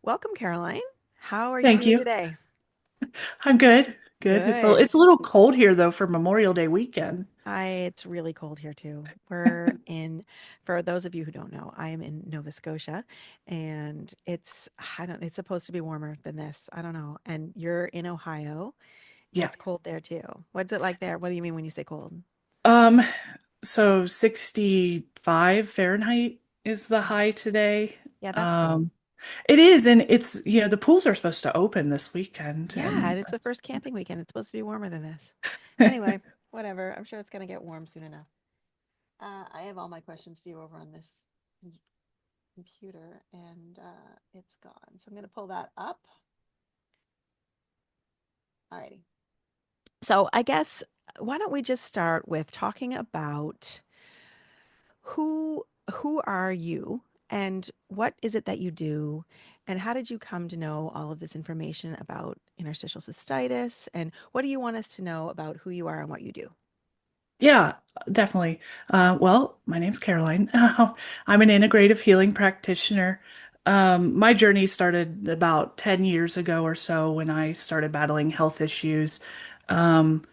Welcome, Caroline. How are you Thank doing you. today? I'm good. Good. Good. It's a little cold here though for Memorial Day weekend. It's really cold here too. For those of you who don't know, I am in Nova Scotia and it's supposed to be warmer than this. I don't know. And you're in Ohio. Yeah. It's cold there too. What's it like there? What do you mean when you say cold? Um, so 65 Fahrenheit is the high today. Yeah, that's cold. Um, it is, and the pools are supposed to open this weekend, Yeah, and and it's the first camping weekend. It's supposed to be warmer than this. Anyway, whatever. I'm sure it's going to get warm soon enough. I have all my questions for you over on this computer and it's gone. So I'm going to pull that up. Alrighty. So I guess why don't we just start with talking about who are you and what is it that you do and how did you come to know all of this information about interstitial cystitis and what do you want us to know about who you are and what you do? yeah, definitely. Well, my name's Caroline. I'm an integrative healing practitioner. My journey started about 10 years ago or so when I started battling health issues. Um,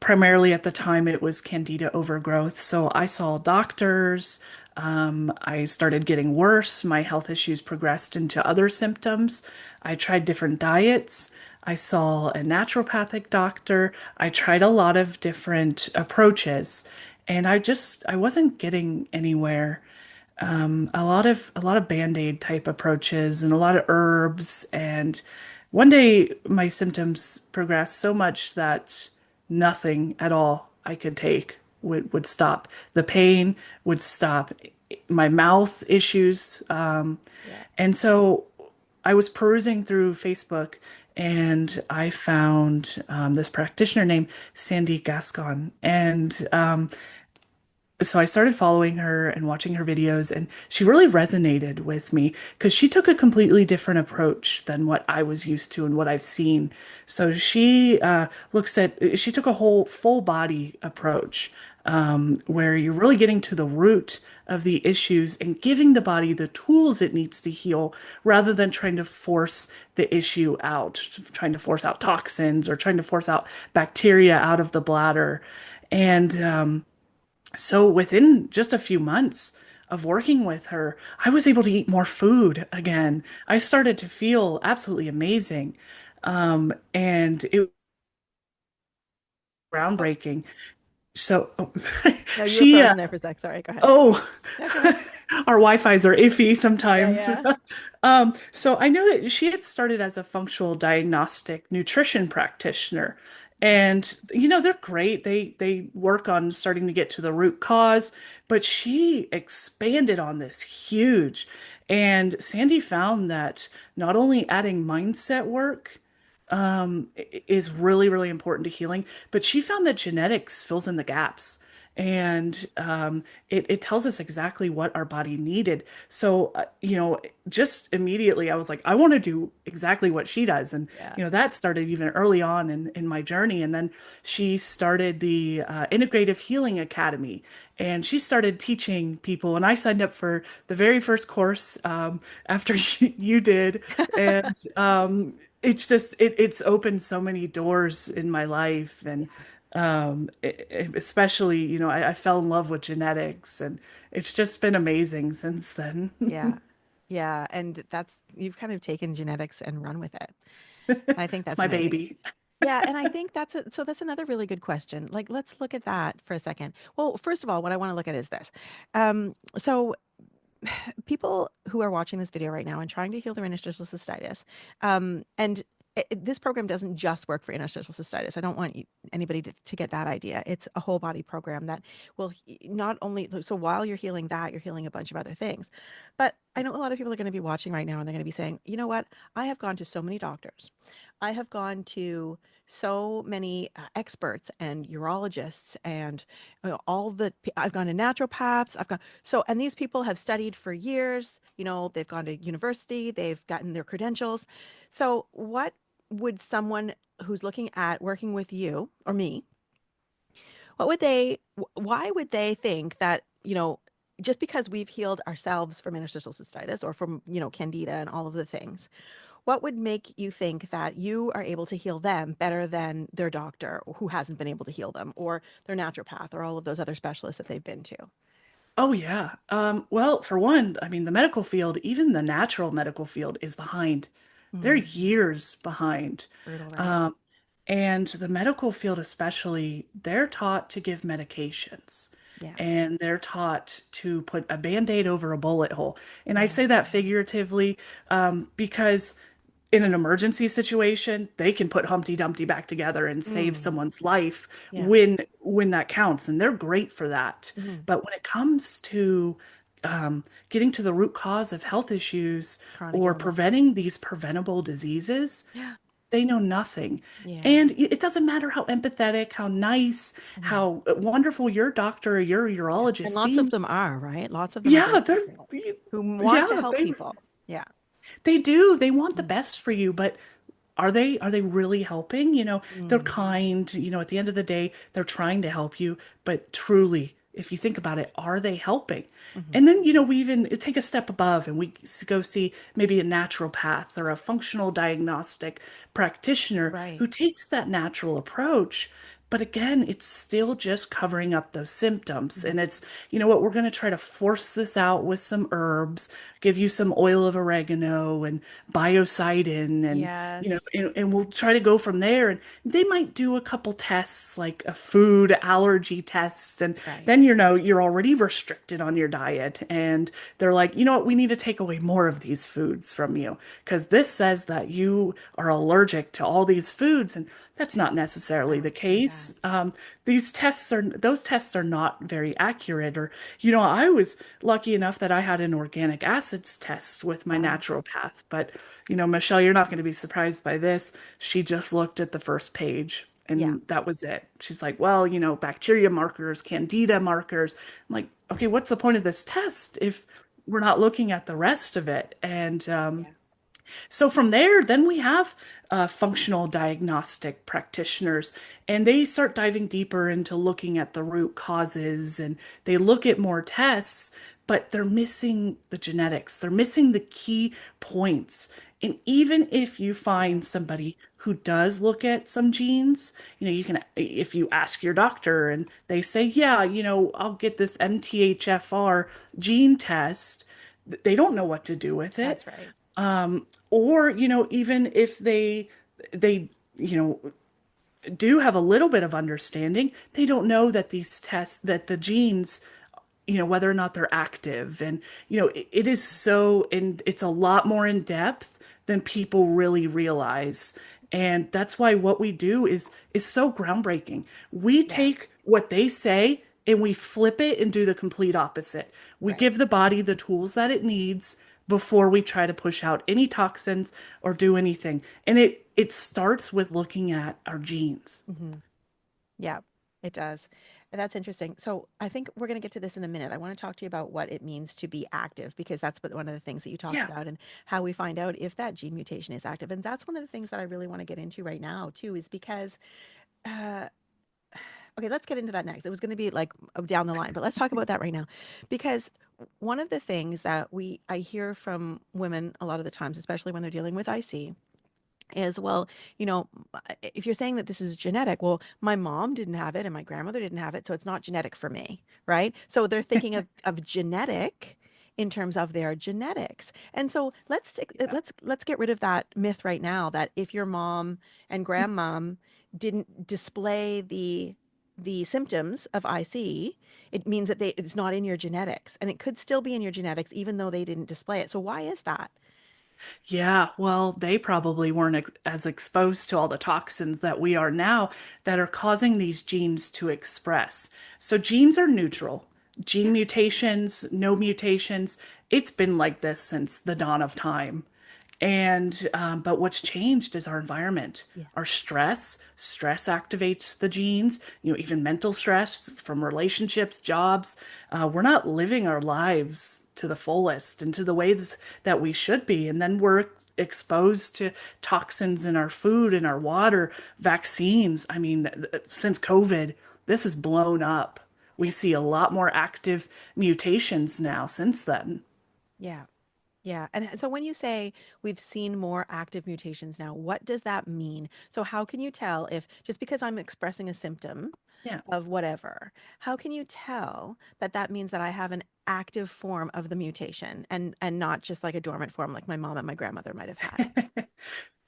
Primarily at the time it was candida overgrowth. So I saw doctors. I started getting worse. My health issues progressed into other symptoms. I tried different diets. I saw a naturopathic doctor. I tried a lot of different approaches, and I wasn't getting anywhere. A lot of band-aid type approaches and a lot of herbs. And one day my symptoms progressed so much that nothing at all I could take would stop. The pain would stop. My mouth issues. Yeah. And so I was perusing through Facebook and I found this practitioner named Sandy Gascon. And so I started following her and watching her videos, and she really resonated with me because she took a completely different approach than what I was used to and what I've seen. So she took a whole full body approach where you're really getting to the root of the issues and giving the body the tools it needs to heal rather than trying to force the issue out, trying to force out toxins or trying to force out bacteria out of the bladder. And so within just a few months of working with her, I was able to eat more food again. I started to feel absolutely amazing. And it was Oh, groundbreaking. So no, you were she, frozen there for a sec. Sorry, go ahead. oh, No, go ahead. our Wi-Fi's are iffy Yeah, sometimes. yeah. So I know that she had started as a functional diagnostic nutrition practitioner. And they're great. They work on starting to get to the root cause, but she expanded on this huge. And Sandy found that not only adding mindset work is really, really important to healing. But she found that genetics fills in the gaps. And it tells us exactly what our body needed. So, just immediately I was like, I want to do exactly what she does. And, Yeah. that started even early on in my journey. And then she started the Integrative Healing Academy. And she started teaching people. And I signed up for the very first course after you did. And it's opened so many doors in my life. And especially I fell in love with genetics, and it's just been amazing since then. Yeah. Yeah. And you've kind of taken genetics and run with it. I think It's that's my amazing. baby. Yeah. And I think so that's another really good question. Like, let's look at that for a second. Well, first of all, what I want to look at is this. So people who are watching this video right now and trying to heal their interstitial cystitis, and this program doesn't just work for interstitial cystitis. I don't want anybody to get that idea. It's a whole body program that will not only, so while you're healing that, you're healing a bunch of other things. But I know a lot of people are going to be watching right now and they're going to be saying, you know what? I have gone to so many doctors. I have gone to so many experts and urologists and I've gone to naturopaths. And these people have studied for years, they've gone to university, they've gotten their credentials. So what would someone who's looking at working with you or me, why would they think that, just because we've healed ourselves from interstitial cystitis or from, candida and all of the things, what would make you think that you are able to heal them better than their doctor who hasn't been able to heal them, or their naturopath, or all of those other specialists that they've been to? Oh yeah. Well, for one, I mean, the medical field, even the natural medical field, is behind. They're Mm, years behind. brutal, right? Um, and the medical field, especially, they're taught to give medications Yeah. and they're taught to put a band-aid over a bullet hole. And I Yeah. say that figuratively, because in an emergency situation, they can put Humpty Dumpty back together and save Mm, someone's life yeah. when that counts, and they're great for that. Hmm. But when it comes to getting to the root cause of health issues Chronic or illness. preventing these preventable diseases, Yeah. they know nothing. Yeah. And it doesn't matter how empathetic, how nice, Mhm. how wonderful your doctor or your Yeah. urologist And lots of seems. them are, right? Lots of them are Yeah, great people who want to yeah, help people. Yeah. they do. They want the Mm. best for you, but are they really helping? They're Mm. kind, at the end of the day, they're trying to help you, but truly, if you think about it, are they helping? Hmm. And then, we even take a step above and we go see maybe a naturopath or a functional diagnostic practitioner Right. who takes that natural approach. But again, it's still just covering up those symptoms. Mhm. And it's, you know what, we're going to try to force this out with some herbs, give you some oil of oregano and biocidin and, Yes. and we'll try to go from there. And they might do a couple tests, like a food allergy test. And then, Right. you're already restricted on your diet. And they're like, you know what, we need to take away more of these foods from you because this says that you are allergic to all these foods. And that's not necessarily the Don't say that. case. Those tests are not very accurate. Or, I was lucky enough that I had an organic acids test with my Wow. naturopath. But, Michelle, you're not going to be surprised by this. She just looked at the first page Yeah. and that was it. She's like, well, bacteria markers, candida markers. I'm like, okay, what's the point of this test if we're not looking at the rest of it? And Yeah. so from there, then we have functional diagnostic practitioners, and they start diving deeper into looking at the root causes and they look at more tests, but they're missing the genetics. They're missing the key points. And even if you Yeah. find somebody who does look at some genes, you can, if you ask your doctor and they say, yeah, I'll get this MTHFR gene test, they don't know what to do with it. That's right. Or, even if they, you know, do have a little bit of understanding, they don't know that these tests, that the genes, whether or not they're active. And, it is so, and it's a lot more in depth than people really realize. And that's why what we do is so groundbreaking. We Yeah. take what they say and we flip it and do the complete opposite. We Right. give the body the tools that it needs before we try to push out any toxins or do anything. And it starts with looking at our genes. Hmm. Yeah, it does. And that's interesting. So I think we're going to get to this in a minute. I want to talk to you about what it means to be active, because that's what, one of the things that you talked Yeah. about, and how we find out if that gene mutation is active. And that's one of the things that I really want to get into right now, too, is because, uh, okay, let's get into that next. It was going to be like down the line, but let's talk about that right now. Because one of the things that I hear from women a lot of the times, especially when they're dealing with IC, is, well, if you're saying that this is genetic, well, my mom didn't have it and my grandmother didn't have it, so it's not genetic for me, right? So they're thinking of genetic in terms of their genetics. And so Yeah. let's get rid of that myth right now, that if your mom and grandmom didn't display the symptoms of IC, it means that it's not in your genetics, and it could still be in your genetics even though they didn't display it. So why is that? Yeah, well, they probably weren't as exposed to all the toxins that we are now that are causing these genes to express. So genes are neutral. Gene Yeah. mutations, no mutations, it's been like this since the dawn of time. And but what's changed is our environment, Yeah. our stress. Stress activates the genes. Even mental stress from relationships, jobs. We're not living our lives to the fullest and to the ways that we should be, and then we're exposed to toxins in our food, in our water, vaccines. I mean, since COVID, this has blown up. We see a lot more active mutations now since then. Yeah. Yeah. And so when you say we've seen more active mutations now, what does that mean? So how can you tell if just because I'm expressing a symptom Yeah. of whatever, how can you tell that that means that I have an active form of the mutation and not just like a dormant form like my mom and my grandmother might have had?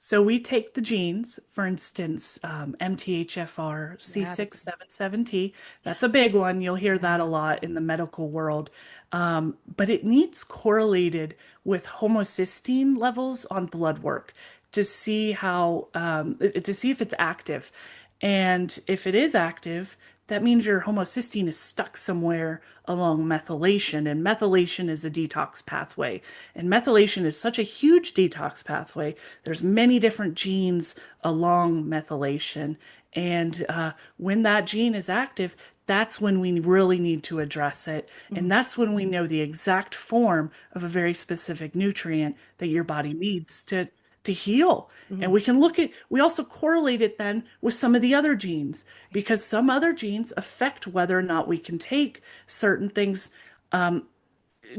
So we take the genes, for instance, MTHFR, Yeah, that's C677T. yeah. That's a big one. You'll hear that a Yeah. lot in the medical world. But it needs correlated with homocysteine levels on blood work to see how, to see if it's active. And if it is active, that means your homocysteine is stuck somewhere along methylation, and methylation is a detox pathway. And methylation is such a huge detox pathway. There's many different genes along methylation, and when that gene is active, that's when we really need to address it. And Mhm. that's when we know the exact form of a very specific nutrient that your body needs to heal. And Mhm. we also correlate it then with some of the other genes because some other genes affect whether or not we can take certain things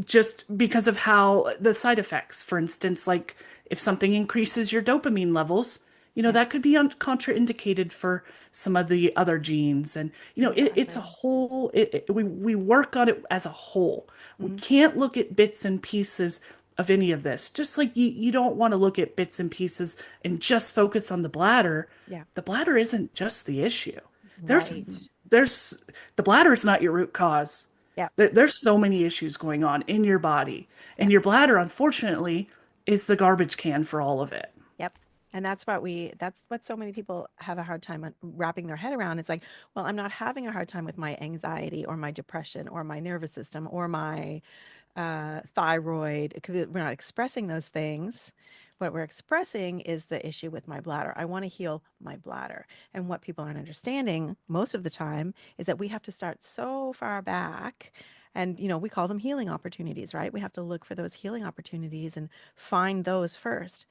just because of how the side effects. For instance, like if something increases your dopamine levels, Yeah. that could be contraindicated for some of the other genes. And, it's a Exactly. whole, we work on it as a whole. We Mhm. can't look at bits and pieces of any of this. Just like you don't want to look at bits and pieces and just focus on the bladder. Yeah. The bladder isn't just the issue. There's, Right. there's, the bladder is not your root cause. Yeah. There's so many issues going on in your body. Yeah. And your bladder, unfortunately, is the garbage can for all of it. Yep. And that's what so many people have a hard time wrapping their head around. It's like, well, I'm not having a hard time with my anxiety or my depression or my nervous system or my thyroid. 'Cause we're not expressing those things. What we're expressing is the issue with my bladder. I want to heal my bladder. And what people aren't understanding most of the time is that we have to start so far back. And, we call them healing opportunities, right? We have to look for those healing opportunities and find those first.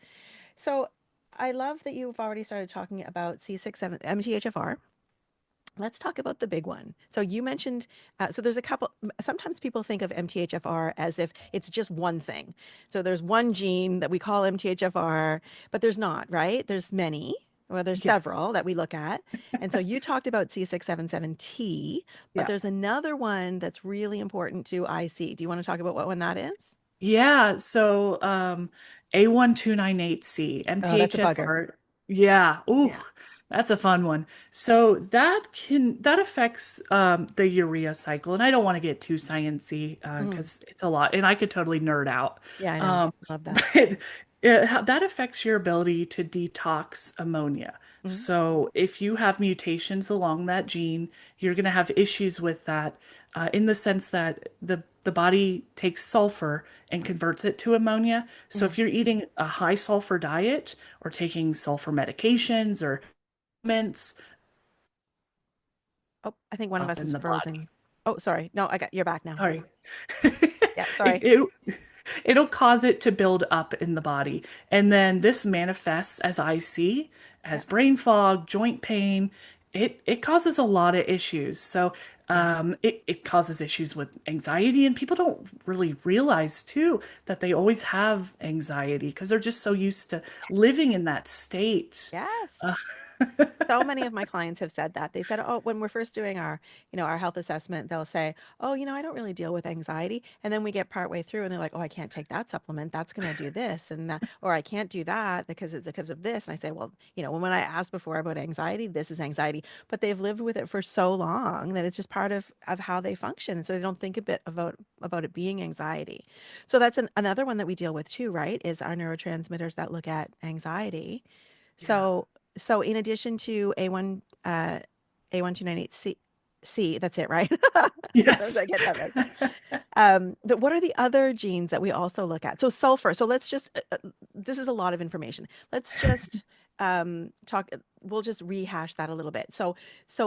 So I love that you've already started talking about C67 MTHFR. Let's talk about the big one. So you mentioned, so there's a couple, sometimes people think of MTHFR as if it's just one thing. So there's one gene that we call MTHFR, but there's not, right? There's many. Well, there's Yes. several that we look at. And so you talked about C677T, but Yeah. there's another one that's really important to IC. Do you want to talk about what one that is? Yeah. So A1298C, Oh, that's a bugger. MTHFR. Yeah. Ooh, Yeah. that's a fun one. So that affects the urea cycle. And I don't want to get too sciencey Mhm. because it's a lot and I could totally nerd out. Yeah, I know. Um, Love that. but that affects your ability to detox ammonia. Mhm. So if you have mutations along that gene, you're going to have issues with that in the sense that the body takes sulfur and converts it to ammonia. So Mhm. if you're eating a high sulfur diet or taking sulfur medications or supplements Oh, I think one of up us in is the body. frozen. Oh, sorry. No, you're back now. Sorry. Yeah, It, sorry. it, it'll cause it to build up in the body. And then this manifests as IC, Yeah, as brain fog, joint pain. It causes a lot of issues. So yeah. it causes issues with anxiety, and people don't really realize too that they always have anxiety because they're just so used to living in that state. Yes. Uh, So many of my clients have said that. They said, "Oh, when we're first doing our health assessment, they'll say, "Oh, I don't really deal with anxiety." And then we get partway through and they're like, "Oh, I can't take that supplement. That's going to do this and that, or I can't do that because it's because of this." And I say, "Well, when I asked before about anxiety, this is anxiety." But they've lived with it for so long that it's just part of how they function. And so they don't think a bit about it being anxiety. So that's another one that we deal with too, right? Is our neurotransmitters that look at anxiety. yeah. So in addition to A1298C, that's it, right? Sometimes Yes. I get that messed up. But what are the other genes that we also look at? So sulfur. So let's just this is a lot of information. Let's just talk. We'll just rehash that a little bit. So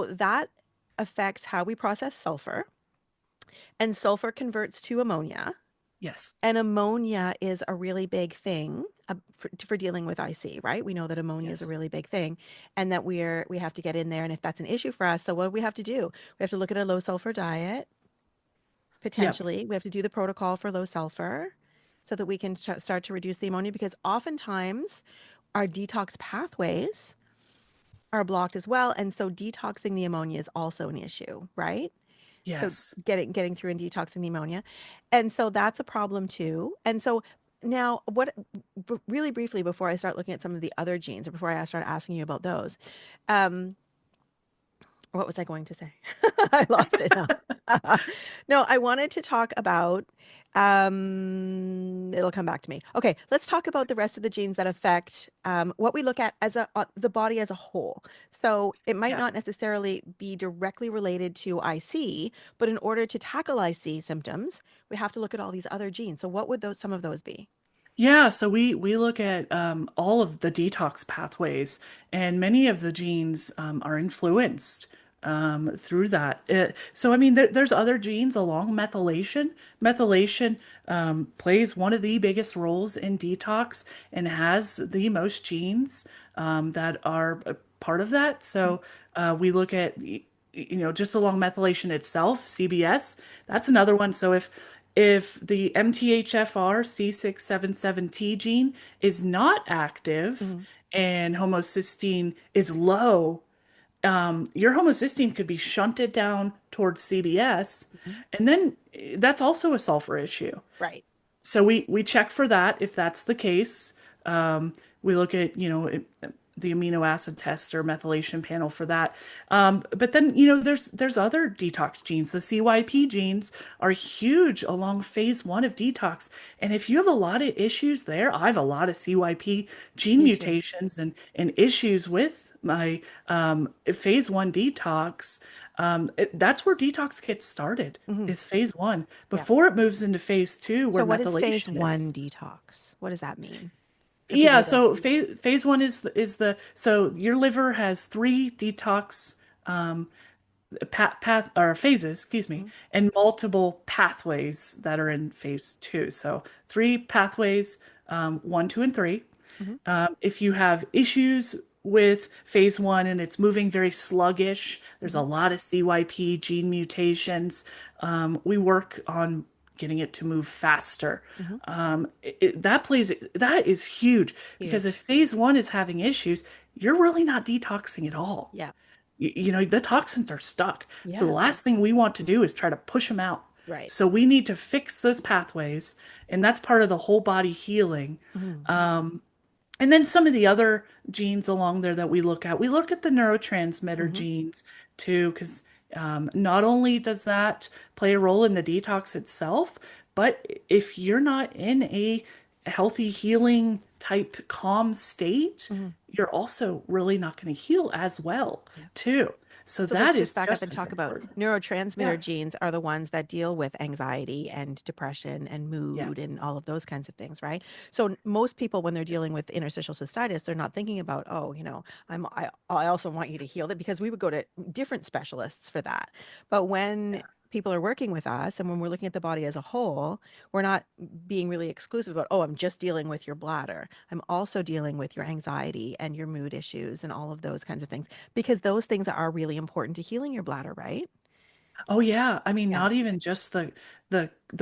that affects how we process sulfur, and sulfur converts to ammonia. Yes. And ammonia is a really big thing for dealing with IC, right? We know that ammonia is a Yes. really big thing, and that we have to get in there. And if that's an issue for us, so what do we have to do? We have to look at a low sulfur diet. Yep. Potentially, we have to do the protocol for low sulfur, so that we can start to reduce the ammonia. Because oftentimes, our detox pathways are blocked as well, and so detoxing the ammonia is also an issue, right? So Yes. getting through and detoxing the ammonia. And so that's a problem too. And so now really briefly before I start looking at some of the other genes, or before I start asking you about those, um, what was I going to say? I lost it now. No, I wanted to talk about, it'll come back to me. Okay, let's talk about the rest of the genes that affect what we look at as the body as a whole. So it might Yeah. not necessarily be directly related to IC, but in order to tackle IC symptoms, we have to look at all these other genes. So what would some of those be? Yeah, so we look at all of the detox pathways, and many of the genes are influenced through that. So I mean, there's other genes along methylation. Methylation plays one of the biggest roles in detox and has the most genes that are a part of that. So we look at just along methylation itself, CBS. That's another one. So if the MTHFR C677T gene is not active Mm-hmm. and homocysteine is low, your homocysteine could be shunted down towards CBS, Hmm. and then that's also a sulfur issue. Right. So we check for that if that's the case. Um, we look at, the amino acid test or methylation panel for that. But then, there's other detox genes. The CYP genes are huge along phase one of detox. And if you have a lot of issues there, I have a lot of CYP gene Me too. mutations and issues with my phase one detox. That's where detox gets started, Hmm. is phase one, Yeah. before it moves into phase two So where what is phase methylation one is. detox? What does that mean for people Yeah, who don't? so phase one is the so your liver has three detox path or phases, excuse me, Mm-hmm. and multiple pathways that are in phase two. So three pathways, one, two, and three. Mm-hmm. If you have issues with phase one and it's moving very sluggish, there's a Mm-hmm. lot of CYP gene mutations. We work on getting it to move faster. Mm-hmm. That is huge because if Huge. phase one is having issues, you're really not detoxing at all. Yeah. The toxins are stuck. So the Yeah. last thing we want to do is try to push them out. Right. So we need to fix those pathways, and that's part of the whole body healing. Mm-hmm. And then some of the other genes along there that we look at the neurotransmitter Mm-hmm. genes too, because not only does that play a role in the detox itself, but if you're not in a healthy healing type calm state, Mm-hmm. you're also really not going to heal as well Yeah. too. So So let's that just is back up and just as talk about important. Yeah. neurotransmitter genes are the ones that deal with anxiety and depression and Yeah. mood and all of those kinds of things, right? So most people, when they're dealing with interstitial cystitis, they're not thinking about, oh, I also want you to heal it, because we would go to different specialists for that. But when people are working with us and when we're looking at the body as a whole, we're not being really exclusive about, oh, I'm just dealing with your bladder. I'm also dealing with your anxiety and your mood issues and all of those kinds of things, because those things are really important to healing your bladder, right? Oh yeah, I mean Yeah. not even just the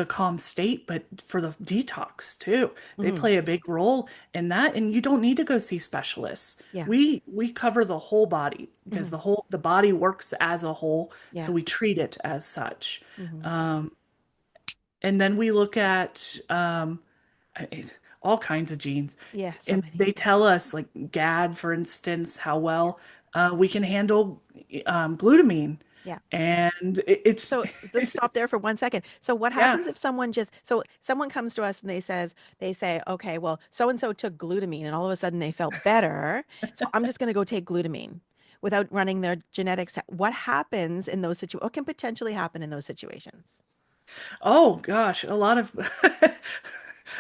calm state, but for the detox too. They Hmm. play a big role in that, and you don't need to go see specialists. Yeah. We cover the whole body because Hmm. the body works as a whole, so we Yes. treat it as such. Hmm. Um, and then we look at it's all kinds of genes, Yeah. So and many. they tell us like GAD, for instance, how Yeah. well we can handle glutamine, Yeah. and So let's stop there it's for 1 second. So what yeah. happens if someone comes to us and they say, okay, well, so and so took glutamine and all of a sudden they felt better. So I'm just going to go take glutamine without running their genetics. What happens in those situations? What can potentially happen in those situations? Oh gosh, a lot of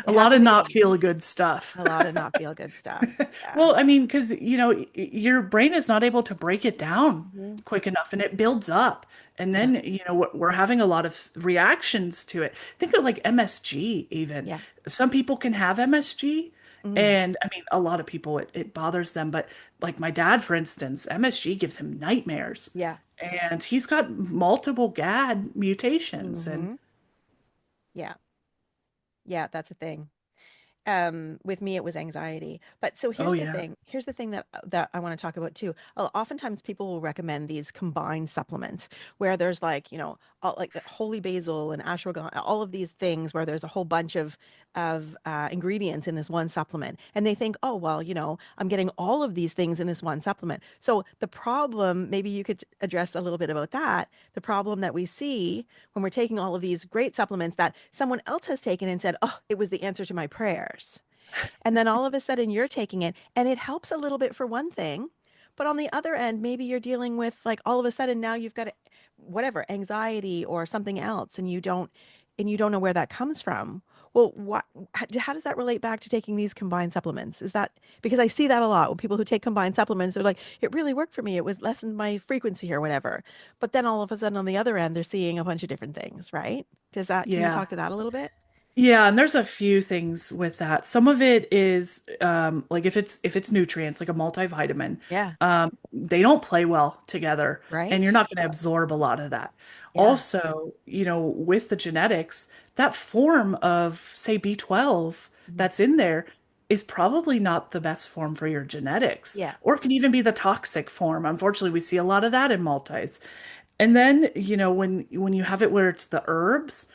A They have lot to of be not feel good stuff. a lot of not feel good stuff. Yeah. Well, I mean, because your brain is not able to break it down Hmm. quick enough and it builds up. And Yeah. then, we're having a lot of reactions to it. Think of like MSG even. Yeah. Some people can have MSG, Mm. and I mean, a lot of people it bothers them, but like my dad, for instance, MSG gives him nightmares. Yeah. And he's got multiple GAD mutations and Hmm. Yeah. Yeah, that's a thing. With me it was anxiety, but so oh yeah. here's the thing that I want to talk about too. Oftentimes people will recommend these combined supplements where there's like, like the holy basil and ashwagandha, all of these things where there's a whole bunch of ingredients in this one supplement, and they think, oh well, I'm getting all of these things in this one supplement. So the problem, maybe you could address a little bit about that, the problem that we see when we're taking all of these great supplements that someone else has taken and said, oh, it was the answer to my prayers. And then all of a sudden you're taking it and it helps a little bit for one thing. But on the other end, maybe you're dealing with like all of a sudden now you've got whatever, anxiety or something else, and you don't know where that comes from. Well, how does that relate back to taking these combined supplements? Is that because I see that a lot with people who take combined supplements, they're like, it really worked for me. It was lessened my frequency or whatever. But then all of a sudden on the other end, they're seeing a bunch of different things, right? Can you Yeah. talk to that a little bit? Yeah, and there's a few things with that. Some of it is like if it's nutrients, like a multivitamin, Yeah. they don't play well together, and you're Right? not going to absorb a lot of that. Yeah. Also, with the genetics, that form of, say, B12 Mhm. that's in there is probably not the best form for your genetics, Yeah. or it can even be the toxic form. Unfortunately, we see a lot of that in multis. And then, when you have it where it's the herbs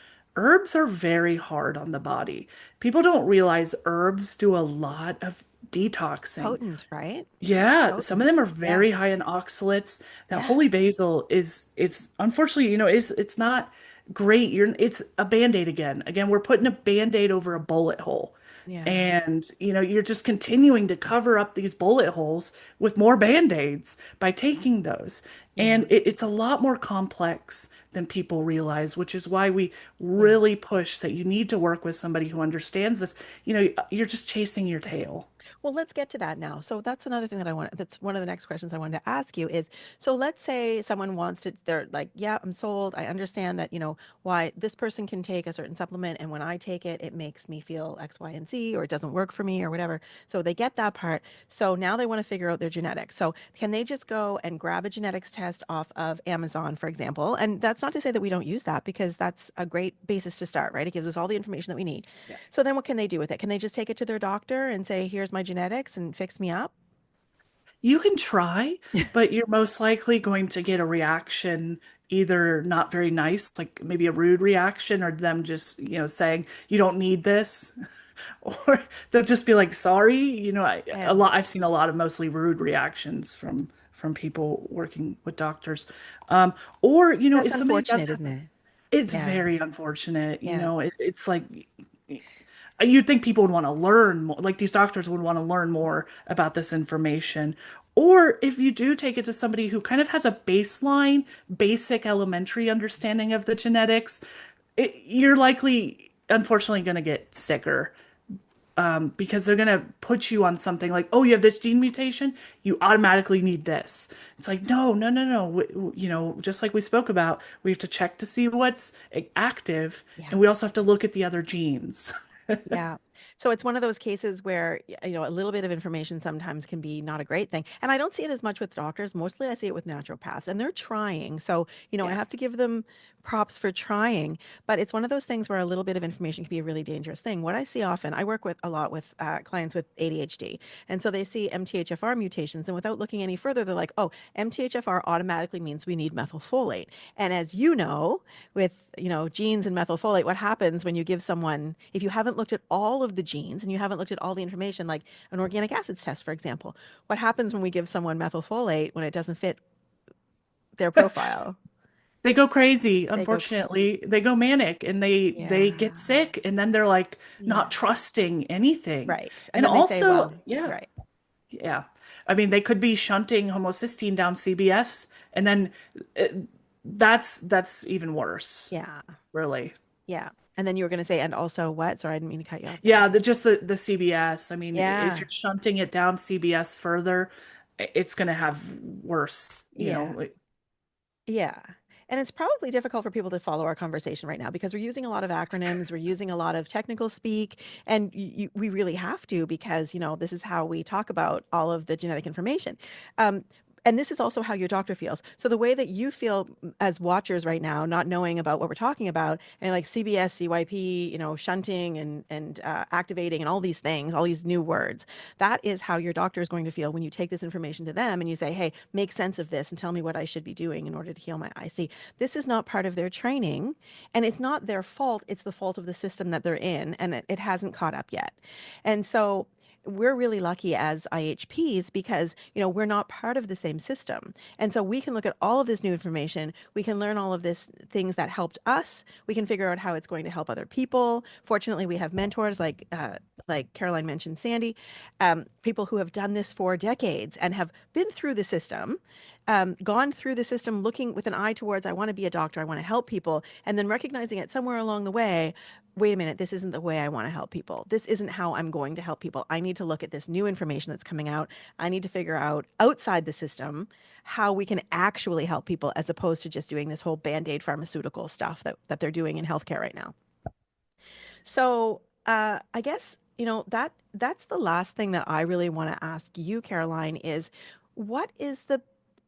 are very hard on the body. People don't realize herbs do a lot of detoxing. Potent, right? Very Yeah, some of potent. them are Yeah. very high in oxalates. That Yeah. holy basil is it's unfortunately, it's not great. It's a band-aid again. Again, we're putting a band-aid over a bullet hole. Yeah. And you're just continuing to cover up these bullet holes with more band-aids by taking those. Yeah. And it's a lot more complex than people realize, which is why we Yeah. really push that you need to work with somebody who understands this. You're just chasing your tail. Well, let's get to that now. So that's another thing that's one of the next questions I wanted to ask you is, so let's say someone wants to, they're like, yeah, I'm sold. I understand that, why this person can take a certain supplement and when I take it, it makes me feel X, Y, and Z, or it doesn't work for me or whatever. So they get that part. So now they want to figure out their genetics. So can they just go and grab a genetics test off of Amazon, for example? And that's not to say that we don't use that because that's a great basis to start, right? It gives us all the information that we need. So then what can they do with it? Can they just take it to their doctor and say, here's my genetics and fix me up? You can try, but you're most likely going to get a reaction, either not very nice, like maybe a rude reaction, or them just, saying, you don't need this, or they'll just be like, sorry. Yeah. I've seen a lot of mostly rude reactions from people working with doctors. Or, That's if somebody does unfortunate, have, isn't it? it's Yeah. very unfortunate, Yeah. it's like, you'd think people would want to learn more, like these doctors would want to learn more about this information. Or if you do take it to somebody who kind of has a baseline, basic elementary understanding of the genetics, you're likely, unfortunately, going to get sicker, because they're going to put you on something like, oh, you have this gene mutation, you automatically need this. It's like, no, no, no, no. Just like we spoke about, we have to check to see what's active, Yeah. and we also have to look at the other genes. Yeah. So it's one of those cases where, a little bit of information sometimes can be not a great thing. And I don't see it as much with doctors. Mostly I see it with naturopaths and they're trying. So, I Yeah. have to give them props for trying, but it's one of those things where a little bit of information can be a really dangerous thing. What I see often, I work with a lot with clients with ADHD. And so they see MTHFR mutations and without looking any further, they're like, oh, MTHFR automatically means we need methylfolate. And as you know, with genes and methylfolate, what happens when you give someone, if you haven't looked at all of the genes and you haven't looked at all the information, like an organic acids test, for example, what happens when we give someone methylfolate when it doesn't fit their profile? They go crazy, They go, unfortunately. They go manic and they get yeah, sick, and then they're like yeah, not trusting anything. right. And And then they say, also, well, yeah, right, yeah. I mean, they could be shunting homocysteine down CBS, and then uh, that's even worse, yeah. really. Yeah. And then you were going to say, and also what? Sorry, I didn't mean to cut you off there. Yeah, just the CBS. I mean, if Yeah. you're shunting it down CBS further, it's going to have worse, Yeah. Yeah. And it's probably difficult for people to follow our conversation right now because we're using a lot of acronyms, we're using a lot of technical speak, and we really have to because, this is how we talk about all of the genetic information. Um, and this is also how your doctor feels. So the way that you feel as watchers right now, not knowing about what we're talking about, and like CBS, CYP, shunting and activating and all these things, all these new words, that is how your doctor is going to feel when you take this information to them and you say, hey, make sense of this and tell me what I should be doing in order to heal my eye. See, this is not part of their training and it's not their fault. It's the fault of the system that they're in and it hasn't caught up yet. And so we're really lucky as IHPs because, we're not part of the same system. And so we can look at all of this new information. We can learn all of this things that helped us. We can figure out how it's going to help other people. Fortunately, we have mentors like Caroline mentioned, Sandy, people who have done this for decades and have been through the system, gone through the system looking with an eye towards, I want to be a doctor, I want to help people, and then recognizing it somewhere along the way, wait a minute, this isn't the way I want to help people. This isn't how I'm going to help people. I need to look at this new information that's coming out. I need to figure out outside the system how we can actually help people as opposed to just doing this whole band-aid pharmaceutical stuff that they're doing in healthcare right now. So I guess that's the last thing that I really want to ask you, Caroline, is what is the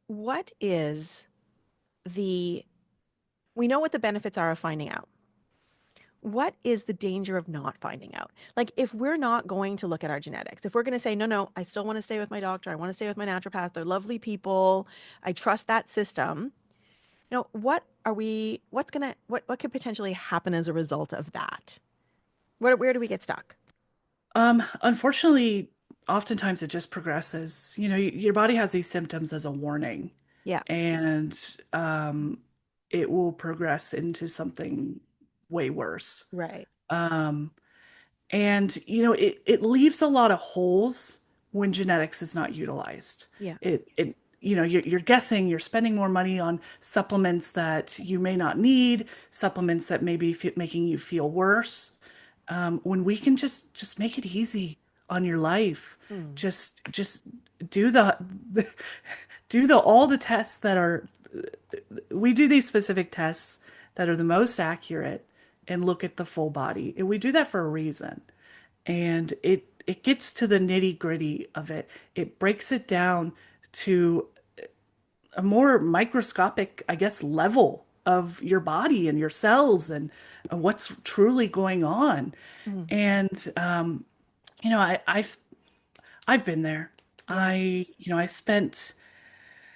what is the we know what the benefits are of finding out. What is the danger of not finding out? Like if we're not going to look at our genetics, if we're going to say, no, no, I still want to stay with my doctor, I want to stay with my naturopath, they're lovely people, I trust that system. What could potentially happen as a result of that? Where do we get stuck? Unfortunately, oftentimes it just progresses. Your body has these symptoms as a warning, Yeah, and it will progress into something way worse. right. Um, and it leaves a lot of holes when genetics is not utilized. Yeah. You're guessing, you're spending more money on supplements that you may not need, supplements that may be making you feel worse. When we can just make it easy on your life, Mm. just do do the all the tests that are we do these specific tests that are the most accurate and look at the full body. And we do that for a reason. And it gets to the nitty-gritty of it. It breaks it down to a more microscopic, I guess, level of your body and your cells and what's truly going on. Mm. And I've been there. Yeah. I spent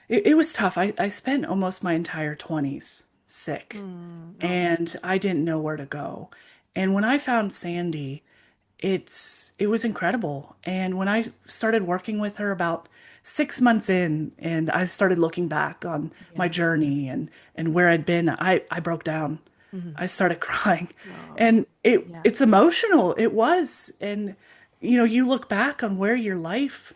it was tough. I spent almost my entire 20s sick Mm. Oh. and I didn't know where to go. And when I found Sandy, it was incredible. And when I started working with her about 6 months in, and I started looking back on my Yeah. journey and where I'd been, I broke down. Hmm. I started crying, Oh. and Yeah. it's emotional. It was, and you look back on where your life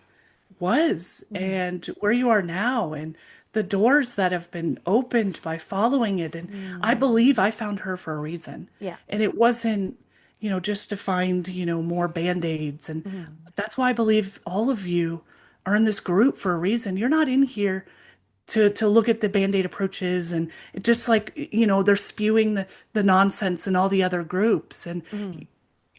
was Mm. and where you are now and the doors that have been opened by following it. And I Mm. believe I found her for a reason. Yeah. And it wasn't, just to find, more band-aids. And Mm. that's why I believe all of you are in this group for a reason. You're not in here to look at the band-aid approaches and just like, they're spewing the nonsense in all the other groups. And Mm.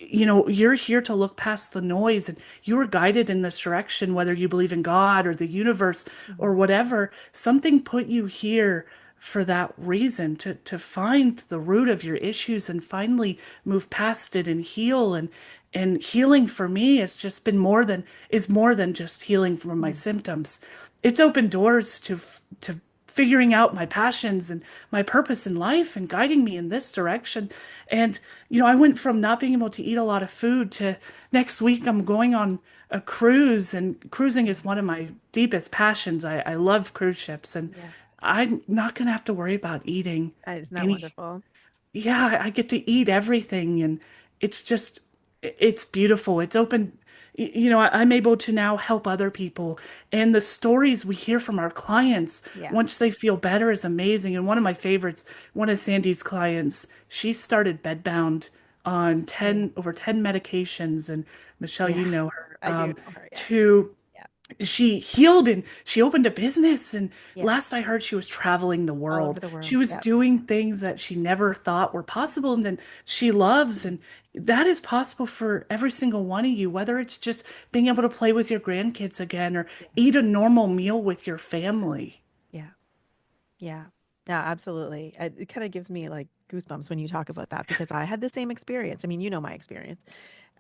you're here to look past the noise and you were guided in this direction, whether you believe in God or the universe Mm. or whatever. Something put you here for that reason to find the root of your issues and finally move past it and heal. And healing for me has just been more than just healing from my Mm. symptoms. It's opened doors to figuring out my passions and my purpose in life and guiding me in this direction. And, I went from not being able to eat a lot of food to next week I'm going on a cruise, and cruising is one of my deepest passions. I love cruise ships, and Yeah. I'm not going to have to worry about eating Isn't that any. wonderful? Yeah, I get to eat everything, and it's just, it's beautiful. It's open. I'm able to now help other people. And the stories we hear from our clients Yeah. once they feel better is amazing. And one of my favorites, one of Sandy's clients, she started bedbound on Yeah. over 10 medications. And Michelle, Yeah. you know her, I do know her. Yeah. to Yeah. she healed and she opened a business. And Yeah. last I heard, she was traveling the All over world. the She world. was Yep. doing things that she never thought were possible, and then she loves. And that is possible for every single one of you, whether it's just being able to play with your grandkids again or Yeah. eat a normal meal with your family. Yeah. Yeah. Yeah, absolutely. It kind of gives me like goosebumps when you talk about that because I had the same experience. I mean, you know my experience.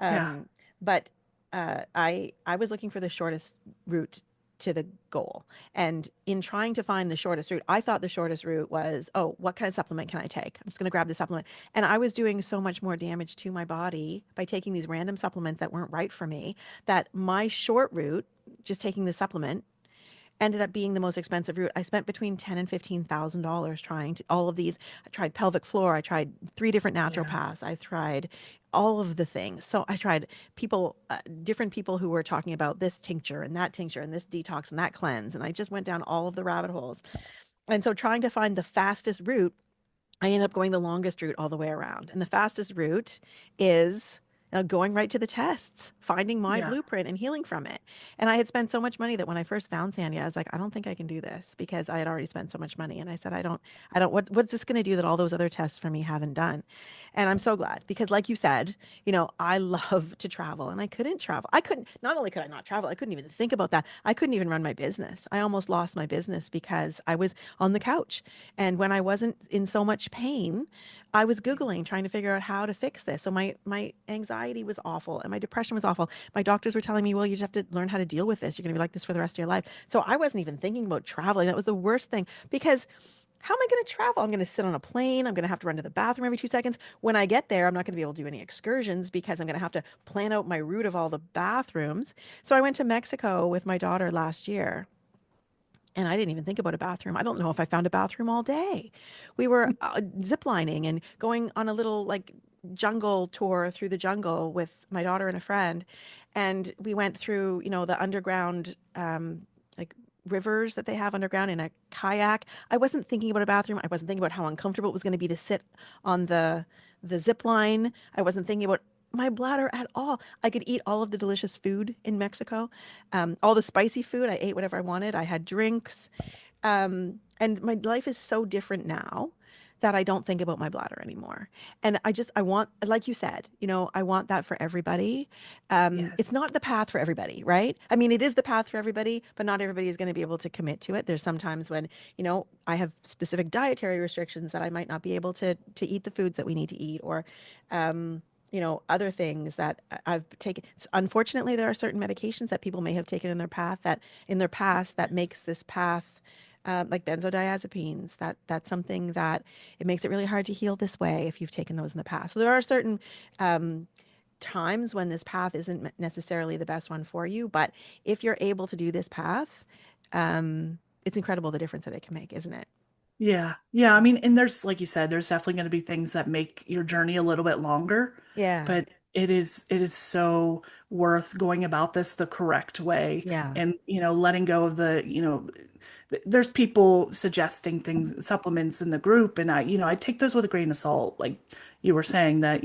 Yeah. Um, but I was looking for the shortest route to the goal. And in trying to find the shortest route, I thought the shortest route was, oh, what kind of supplement can I take? I'm just going to grab the supplement. And I was doing so much more damage to my body by taking these random supplements that weren't right for me that my short route, just taking the supplement, ended up being the most expensive route. I spent between ten and $15,000 trying to, all of these. I tried pelvic floor. I tried three different Yeah. naturopaths. I tried all of the things. So I tried people, different people who were talking about this tincture and this detox and that cleanse. And I just went down all of the rabbit holes. And so trying to find the fastest route, I ended up going the longest route all the way around. And the fastest route is going right to the tests, finding my Yeah. blueprint and healing from it. And I had spent so much money that when I first found Sandy, I was like, I don't think I can do this because I had already spent so much money. And I said, what's this going to do that all those other tests for me haven't done? And I'm so glad because, like you said, I love to travel and I couldn't travel. I couldn't, not only could I not travel, I couldn't even think about that. I couldn't even run my business. I almost lost my business because I was on the couch. And when I wasn't in so much pain, I was Googling, trying to figure out how to fix this. So my anxiety was awful and my depression was awful. My doctors were telling me, well, you just have to learn how to deal with this. You're going to be like this for the rest of your life. So I wasn't even thinking about traveling. That was the worst thing because how am I going to travel? I'm going to sit on a plane. I'm going to have to run to the bathroom every 2 seconds. When I get there, I'm not going to be able to do any excursions because I'm going to have to plan out my route of all the bathrooms. So I went to Mexico with my daughter last year and I didn't even think about a bathroom. I don't know if I found a bathroom all day. We were ziplining and going on a little like jungle tour through the jungle with my daughter and a friend. And we went through, the underground, like rivers that they have underground in a kayak. I wasn't thinking about a bathroom. I wasn't thinking about how uncomfortable it was going to be to sit on the zip line. I wasn't thinking about my bladder at all. I could eat all of the delicious food in Mexico, all the spicy food. I ate whatever I wanted. I had drinks. And my life is so different now that I don't think about my bladder anymore. And I want, like you said, I want that for everybody. Yes. It's not the path for everybody, right? I mean, it is the path for everybody, but not everybody is going to be able to commit to it. There's sometimes when, I have specific dietary restrictions that I might not be able to eat the foods that we need to eat or, other things that I've taken. Unfortunately, there are certain medications that people may have taken in their path that in their past that makes this path like benzodiazepines. That's something that it makes it really hard to heal this way if you've taken those in the past. So there are certain um, times when this path isn't necessarily the best one for you, but if you're able to do this path, it's incredible the difference that it can make, isn't it? Yeah. Yeah. I mean, and there's, like you said, there's definitely going to be things that make your journey a little bit longer, Yeah. but it is so worth going about this the correct way Yeah. and, letting go of there's people suggesting things, supplements in the group, and I take those with a grain of salt. Like you were saying that,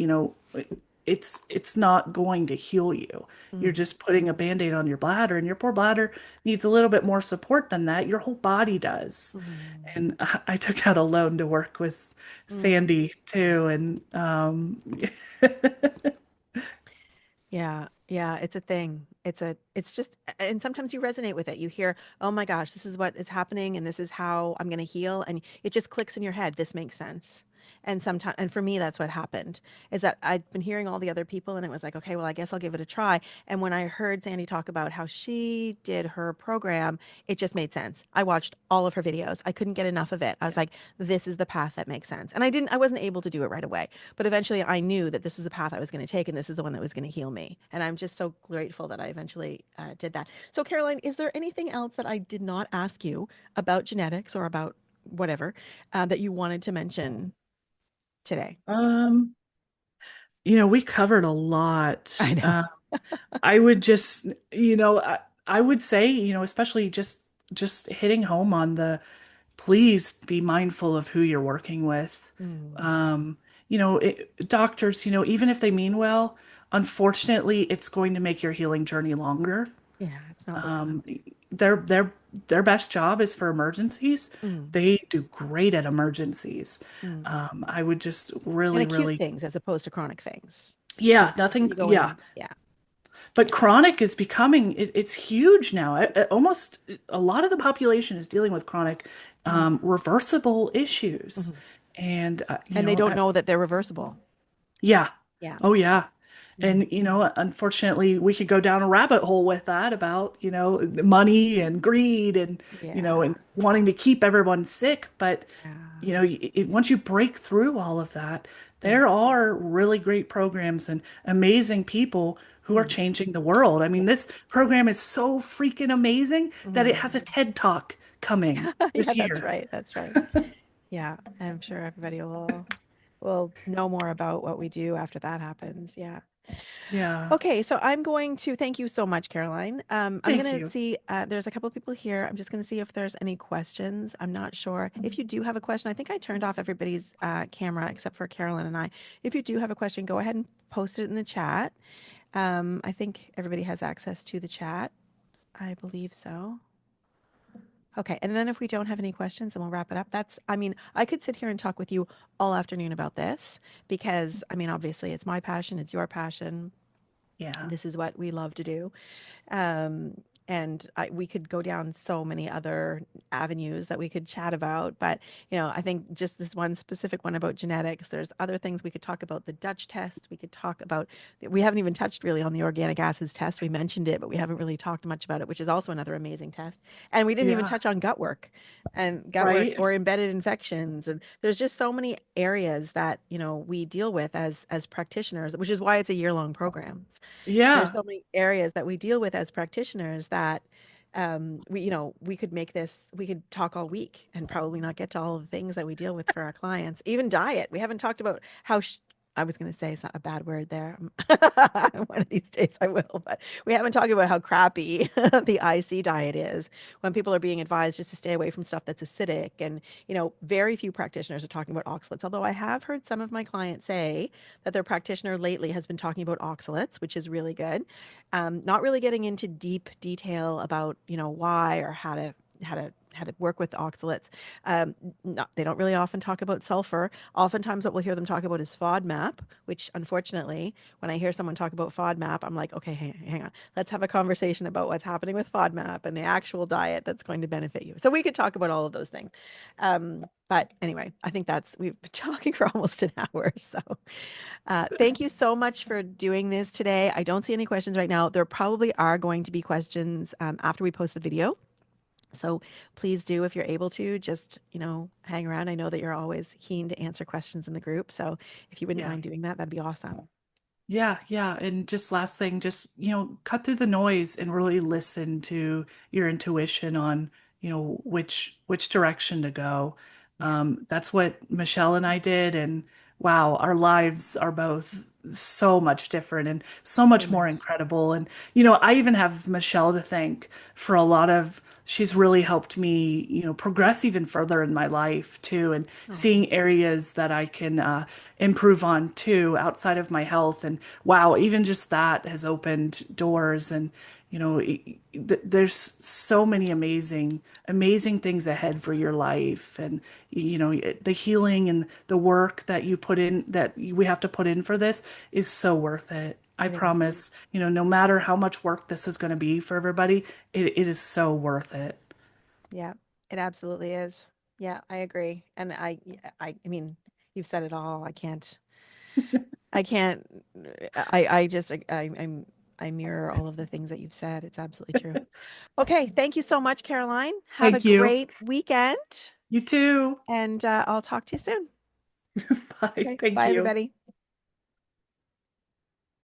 it's not going to heal you. You're Mm, just putting a band-aid on your bladder, and your poor bladder needs a little bit more support than that. Your whole body does. mm, And I took out a loan to work with mm. Sandy too, and Yeah, yeah, it's a thing. It's just, and sometimes you resonate with it. You hear, oh my gosh, this is what is happening and this is how I'm going to heal. And it just clicks in your head. This makes sense. And sometimes, and for me, that's what happened is that I'd been hearing all the other people and it was like, okay, well, I guess I'll give it a try. And when I heard Sandy talk about how she did her program, it just made sense. I watched all of her videos. I couldn't get enough of it. I was like, this is the path that makes sense. And I wasn't able to do it right away. But eventually I knew that this was the path I was going to take and this is the one that was going to heal me. And I'm just so grateful that I eventually did that. So, Caroline, is there anything else that I did not ask you about genetics or about whatever that you wanted to mention today? we covered a lot. I know. I would just, I would say, especially just hitting home on the please be mindful of who you're working with. Mm, Um, doctors, even if they mean well, unfortunately, it's going to make your healing journey longer. yeah, it's not worth Um, their best job is for emergencies. it. Mm, They do great at emergencies. mm. I would just And really, acute really, things as opposed to chronic things. yeah, So nothing, you go yeah. in, yeah. But chronic is becoming, it's huge now. Almost a lot of the population is dealing with chronic, Mm, reversible issues. mhm. And, And they don't know that they're reversible. yeah. Yeah. Oh, yeah. Mm, And, unfortunately, we could go down a rabbit hole with that about, money and greed and, yeah. and wanting to keep everyone sick. But, Yeah. once you break through all of that, Yeah. there are really great programs and amazing people who are Mm, changing the world. I yeah. mean, this program is so freaking amazing that it has a Mm. TED Talk coming Yeah, this that's year. right. That's right. Yeah. I'm sure everybody will know more about what we do after that happens. Yeah. Yeah. Okay, so I'm going to thank you so much, Caroline. I'm Thank going to you. see, there's a couple of people here. I'm just going to see if there's any questions. I'm not sure. If you do have a question, I think I turned off everybody's camera except for Carolyn and I. If you do have a question, go ahead and post it in the chat. I think everybody has access to the chat. I believe so. Okay, and then if we don't have any questions, then we'll wrap it up. I mean, I could sit here and talk with you all afternoon about this because, I mean, obviously it's my passion, it's your passion. Yeah. This is what we love to do. Um, and we could go down so many other avenues that we could chat about. But, I think just this one specific one about genetics, there's other things we could talk about. The Dutch test, we could talk about, we haven't even touched really on the organic acids test. We mentioned it, but we haven't really talked much about it, which is also another amazing test. And we didn't even Yeah. touch on gut work Right. or embedded infections. And there's just so many areas that, we deal with as practitioners, which is why it's a year-long program. There's Yeah. so many areas that we deal with as practitioners that we could make this, we could talk all week and probably not get to all of the things that we deal with for our clients. Even diet. We haven't talked about I was going to say it's not a bad word there. One of these days I will, but we haven't talked about how crappy the IC diet is when people are being advised just to stay away from stuff that's acidic. And, very few practitioners are talking about oxalates, although I have heard some of my clients say that their practitioner lately has been talking about oxalates, which is really good. Not really getting into deep detail about why or how to work with oxalates. Not, they don't really often talk about sulfur. Oftentimes, what we'll hear them talk about is FODMAP, which unfortunately, when I hear someone talk about FODMAP, I'm like, okay, hang on, let's have a conversation about what's happening with FODMAP and the actual diet that's going to benefit you. So we could talk about all of those things. But anyway, I think we've been talking for almost an hour. So thank you so much for doing this today. I don't see any questions right now. There probably are going to be questions after we post the video. So please do, if you're able to, just, hang around. I know that you're always keen to answer questions in the group. So if you wouldn't Yeah. mind doing that, that'd be awesome. Yeah, yeah. And just last thing, just, cut through the noise and really listen to your intuition on, which direction to go. Yeah, That's what Michelle and I did. And wow, our lives are both so much different and so so much more much. incredible. And, I even have Michelle to thank for a lot of, she's really helped me, progress even further in my life too, and Oh, seeing areas that I can, improve on too outside of my health. And wow, even just that has opened doors. And there's so many amazing things ahead for your life. And the healing and the work that you put in, that we have to put in for this, is so worth it. I it is. promise, no matter how much work this is going to be for everybody, it is so worth it. Yeah, it absolutely is. Yeah, I agree. And I mean, you've said it all. I can't, I just, I mirror all of the things that you've said. It's absolutely true. Okay. Thank you so much, Caroline. Have a Thank you. great weekend You too. and I'll talk to you soon. Bye. Okay. Thank Bye, you. everybody.